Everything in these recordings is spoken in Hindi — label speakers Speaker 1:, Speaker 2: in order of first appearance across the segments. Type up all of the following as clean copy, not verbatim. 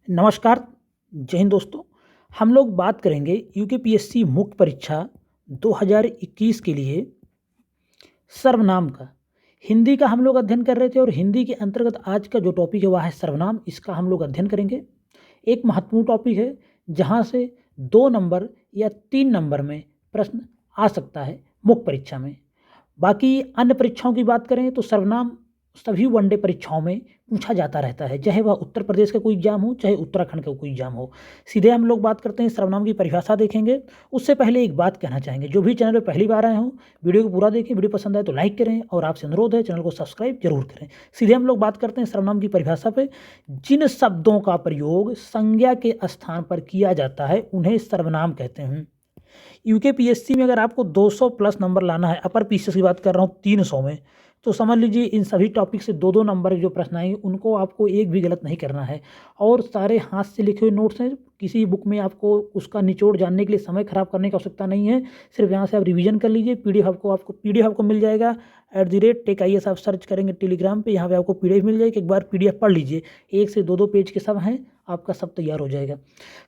Speaker 1: नमस्कार, जय हिंद दोस्तों। हम लोग बात करेंगे यूकेपीएससी मुख्य परीक्षा 2021 के लिए सर्वनाम का। हिंदी का हम लोग अध्ययन कर रहे थे और हिंदी के अंतर्गत आज का जो टॉपिक है वह है सर्वनाम। इसका हम लोग अध्ययन करेंगे। एक महत्वपूर्ण टॉपिक है जहाँ से 2 नंबर या 3 नंबर में प्रश्न आ सकता है मुख्य परीक्षा में। बाकी अन्य परीक्षाओं की बात करें तो सर्वनाम सभी वनडे परीक्षाओं में पूछा जाता रहता है, चाहे वह उत्तर प्रदेश का कोई एग्जाम हो, चाहे उत्तराखंड का कोई एग्जाम हो। सीधे हम लोग बात करते हैं, सर्वनाम की परिभाषा देखेंगे। उससे पहले एक बात कहना चाहेंगे, जो भी चैनल पर पहली बार आए हों वीडियो को पूरा देखें, वीडियो पसंद आए तो लाइक करें और आपसे अनुरोध है चैनल को सब्सक्राइब जरूर करें। सीधे हम लोग बात करते हैं सर्वनाम की परिभाषा पे। जिन शब्दों का प्रयोग संज्ञा के स्थान पर किया जाता है उन्हें सर्वनाम कहते हैं। यूकेपीएससी में अगर आपको 200 प्लस नंबर लाना है, अपर पीसीएस की बात कर रहा हूँ 300 में, तो समझ लीजिए इन सभी टॉपिक से 2-2 नंबर जो प्रश्न आएंगे उनको आपको एक भी गलत नहीं करना है। और सारे हाथ से लिखे हुए नोट्स हैं, किसी बुक में आपको उसका निचोड़ जानने के लिए समय खराब करने की आवश्यकता नहीं है। सिर्फ यहाँ से आप रिवीजन कर लीजिए। पीडीएफ आपको मिल जाएगा @TechIAS आप सर्च करेंगे टेलीग्राम पे, यहाँ पे आपको पीडीएफ मिल जाएगी। एक बार पीडीएफ पढ़ लीजिए, 1 से 2-2 पेज के सब हैं, आपका सब तैयार हो जाएगा।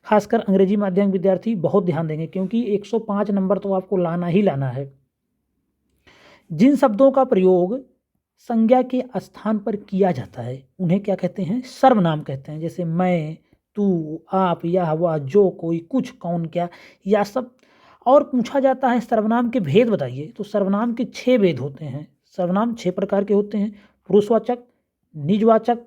Speaker 1: खासकर अंग्रेजी माध्यम विद्यार्थी बहुत ध्यान देंगे क्योंकि 105 नंबर तो आपको लाना ही लाना है। जिन शब्दों का प्रयोग संज्ञा के स्थान पर किया जाता है उन्हें क्या कहते हैं? सर्वनाम कहते हैं। जैसे मैं, तू, आप, यह, वह, जो, कोई, कुछ, कौन, क्या, या सब। और पूछा जाता है सर्वनाम के भेद बताइए, तो सर्वनाम के 6 भेद होते हैं। सर्वनाम 6 प्रकार के होते हैं: पुरुषवाचक, निजवाचक,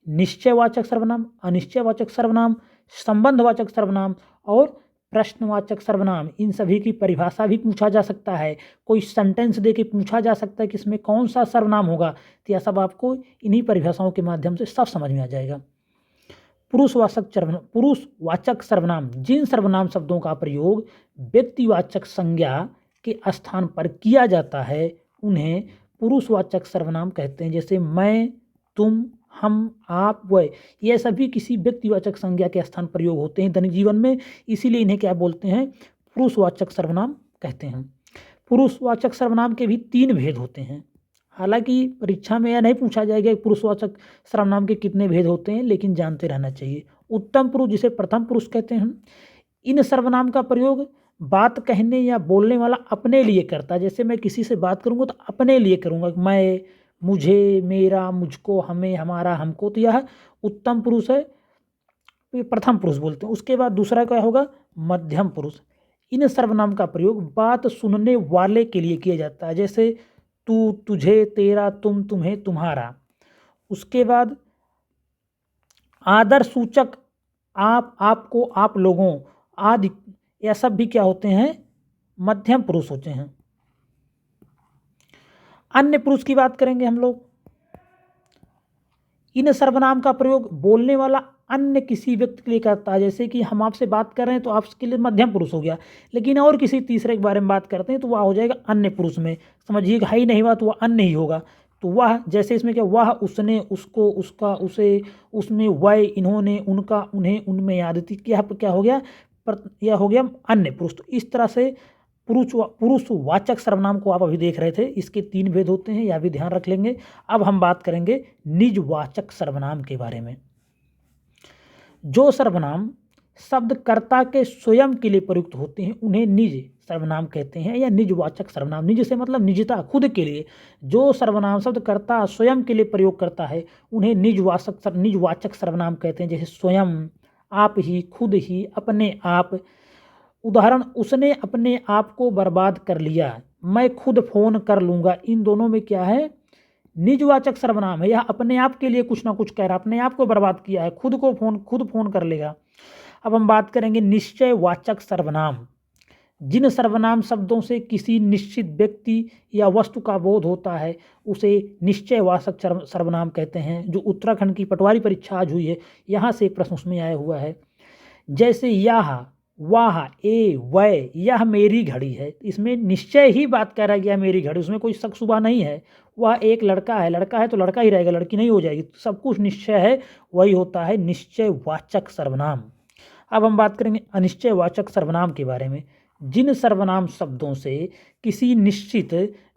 Speaker 1: निश्चयवाचक सर्वनाम, अनिश्चयवाचक सर्वनाम, संबंधवाचक सर्वनाम और प्रश्नवाचक सर्वनाम। इन सभी की परिभाषा भी पूछा जा सकता है। कोई सेंटेंस दे के पूछा जा सकता है कि इसमें कौन सा सर्वनाम होगा, तो यह सब आपको इन्हीं परिभाषाओं के माध्यम से सब समझ में आ जाएगा। पुरुषवाचक सर्वनाम, जिन सर्वनाम शब्दों का प्रयोग व्यक्तिवाचक संज्ञा के स्थान पर किया जाता है उन्हें पुरुषवाचक सर्वनाम कहते हैं। जैसे मैं, तुम, हम, आप, वह, यह सभी किसी व्यक्तिवाचक संज्ञा के स्थान प्रयोग होते हैं दैनिक जीवन में, इसीलिए इन्हें क्या बोलते हैं? पुरुषवाचक सर्वनाम कहते हैं। पुरुषवाचक सर्वनाम के भी 3 भेद होते हैं। हालांकि परीक्षा में यह नहीं पूछा जाएगा कि पुरुषवाचक सर्वनाम के कितने भेद होते हैं, लेकिन जानते रहना चाहिए। उत्तम पुरुष, जिसे प्रथम पुरुष कहते हैं, इन सर्वनाम का प्रयोग बात कहने या बोलने वाला अपने लिए करता है। जैसे मैं किसी से बात करूंगा तो अपने लिए करूंगा, मैं, मुझे, मेरा, मुझको, हमें, हमारा, हमको, तो यह उत्तम पुरुष है, ये प्रथम पुरुष बोलते हैं। उसके बाद दूसरा क्या होगा? मध्यम पुरुष। इन सर्वनाम का प्रयोग बात सुनने वाले के लिए किया जाता है। जैसे तू, तुझे, तेरा, तुम, तुम्हें, तुम्हारा। उसके बाद आदर सूचक आप, आपको, आप लोगों आदि, यह सब भी क्या होते हैं? मध्यम पुरुष होते हैं। अन्य पुरुष की बात करेंगे हम लोग। इन सर्वनाम का प्रयोग बोलने वाला अन्य किसी व्यक्ति के लिए करता है। जैसे कि हम आपसे बात कर रहे हैं तो आपके लिए मध्यम पुरुष हो गया, लेकिन और किसी तीसरे के बारे में बात करते हैं तो वह हो जाएगा अन्य पुरुष में। समझिएगा, है ही नहीं हुआ तो वह अन्य ही होगा। तो वह, जैसे इसमें क्या, वह, उसने, उसको, उसका, उसे, उसमें, वह, इन्होंने, उनका, उन्हें, उनमें, आदि, क्या हो गया? यह हो गया अन्य पुरुष। तो इस तरह से पुरुषवाचक सर्वनाम को आप अभी देख रहे थे, इसके 3 भेद होते हैं, यह भी ध्यान रख लेंगे। अब हम बात करेंगे निजवाचक सर्वनाम के बारे में। जो सर्वनाम शब्द कर्ता के स्वयं के लिए प्रयुक्त होते हैं उन्हें निज सर्वनाम कहते हैं या निजवाचक सर्वनाम। निज से मतलब निजता, खुद के लिए। जो सर्वनाम शब्द कर्ता स्वयं के लिए प्रयोग करता है उन्हें निजवाचक सर्वनाम कहते हैं। जैसे स्वयं, आप ही, खुद ही, अपने आप। उदाहरण, उसने अपने आप को बर्बाद कर लिया, मैं खुद फोन कर लूँगा। इन दोनों में क्या है? निजवाचक सर्वनाम है। यह अपने आप के लिए कुछ ना कुछ कह रहा, अपने आप को बर्बाद किया है, खुद फोन कर लेगा। अब हम बात करेंगे निश्चयवाचक सर्वनाम। जिन सर्वनाम शब्दों से किसी निश्चित व्यक्ति या वस्तु का बोध होता है उसे निश्चयवाचक सर्वनाम कहते हैं। जो उत्तराखंड की पटवारी परीक्षा आज हुई है, यहाँ से एक प्रश्न उसमें आया हुआ है। जैसे यह, वाह, ए, वह, यह मेरी घड़ी है। इसमें निश्चय ही बात कर रहा है कि यह मेरी घड़ी, उसमें कोई शक शुबा नहीं है। वह एक लड़का है तो लड़का ही रहेगा, लड़की नहीं हो जाएगी। सब कुछ निश्चय है, वही होता है निश्चयवाचक सर्वनाम। अब हम बात करेंगे अनिश्चयवाचक सर्वनाम के बारे में। जिन सर्वनाम शब्दों से किसी निश्चित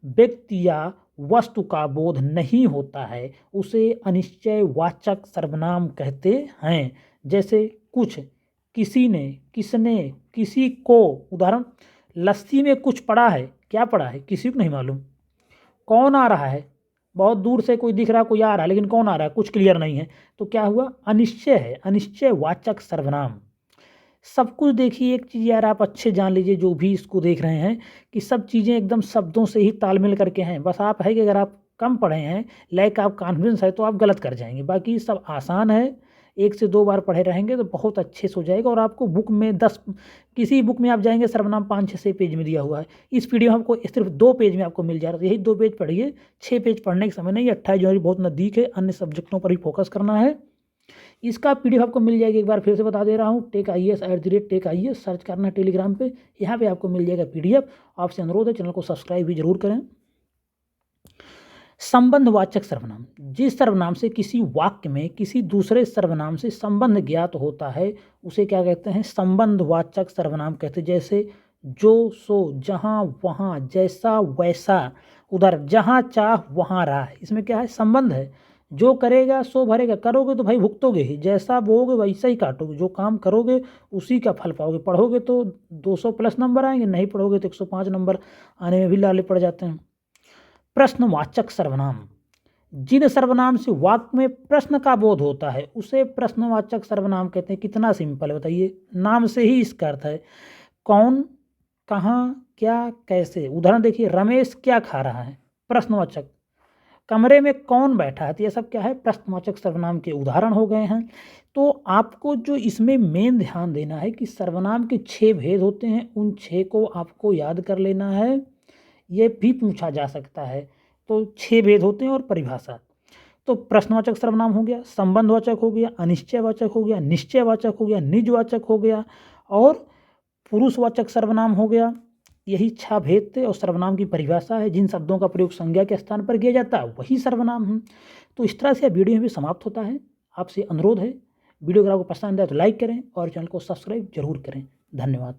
Speaker 1: व्यक्ति या वस्तु का बोध नहीं होता है उसे अनिश्चयवाचक सर्वनाम कहते हैं। जैसे कुछ, किसी ने, किसने, किसी को। उदाहरण, लस्सी में कुछ पड़ा है, क्या पड़ा है, किसी को नहीं मालूम। कौन आ रहा है, बहुत दूर से कोई दिख रहा है, कोई आ रहा है, लेकिन कौन आ रहा है कुछ क्लियर नहीं है, तो क्या हुआ, अनिश्चय है, अनिश्चयवाचक सर्वनाम। सब कुछ देखिए, एक चीज़ यार आप अच्छे जान लीजिए, जो भी इसको देख रहे हैं, कि सब चीज़ें एकदम शब्दों से ही तालमेल करके हैं। बस आप है कि अगर आप कम पढ़े हैं, लैक ऑफ कॉन्फिडेंस है, तो आप गलत कर जाएंगे। बाकी सब आसान है, 1 से 2 बार पढ़े रहेंगे तो बहुत अच्छे से हो जाएगा। और आपको बुक में 10, किसी बुक में आप जाएंगे सर्वनाम 5-6 पेज में दिया हुआ है, इस पीडीएफ में आपको सिर्फ 2 पेज में आपको मिल जा रहा है। यही 2 पेज पढ़िए, 6 पेज पढ़ने का समय नहीं। 28 जनवरी बहुत नज़दीक है, अन्य सब्जेक्टों पर ही फोकस करना है। इसका पीडीएफ आपको मिल जाएगी, एक बार फिर से बता दे रहा हूँ, TechIAS सर्च करना है टेलीग्राम पे, यहाँ पे आपको मिल जाएगा पीडीएफ। आपसे अनुरोध है चैनल को सब्सक्राइब भी जरूर करें। संबंधवाचक सर्वनाम, जिस सर्वनाम से किसी वाक्य में किसी दूसरे सर्वनाम से संबंध ज्ञात होता है, उसे क्या कहते हैं, संबंधवाचक सर्वनाम कहते हैं। जैसे जो, सो, जहाँ, वहाँ, जैसा, वैसा। उधर, जहाँ चाह वहाँ राह, इसमें क्या है, संबंध है। जो करेगा सो भरेगा, करोगे तो भाई भुगतोगे ही, जैसा बोओगे वैसा ही काटोगे, जो काम करोगे उसी का फल पाओगे। पढ़ोगे तो 200 प्लस नंबर आएंगे, नहीं पढ़ोगे तो 105 नंबर आने में भी लाले पड़ जाते हैं। प्रश्नवाचक सर्वनाम, जिन सर्वनाम से वाक्य में प्रश्न का बोध होता है उसे प्रश्नवाचक सर्वनाम कहते हैं। कितना सिंपल है बताइए, नाम से ही इसका अर्थ है। कौन, कहाँ, क्या, कैसे। उदाहरण देखिए, रमेश क्या खा रहा है, प्रश्नवाचक। कमरे में कौन बैठा है, तो ये सब क्या है, प्रश्नवाचक सर्वनाम के उदाहरण हो गए हैं। तो आपको जो इसमें मेन ध्यान देना है कि सर्वनाम के 6 भेद होते हैं, उन 6 को आपको याद कर लेना है। ये भी पूछा जा सकता है। तो 6 भेद होते हैं और परिभाषा। तो प्रश्नवाचक सर्वनाम हो गया, संबंधवाचक हो गया, अनिश्चयवाचक हो गया, निश्चयवाचक हो गया, निजवाचक हो गया, और पुरुषवाचक सर्वनाम हो गया। यही 6 भेद थे। और सर्वनाम की परिभाषा है, जिन शब्दों का प्रयोग संज्ञा के स्थान पर किया जाता है वही सर्वनाम है। तो इस तरह से वीडियो भी समाप्त होता है। आपसे अनुरोध है, वीडियो अगर आपको पसंद है तो लाइक करें और चैनल को सब्सक्राइब जरूर करें। धन्यवाद।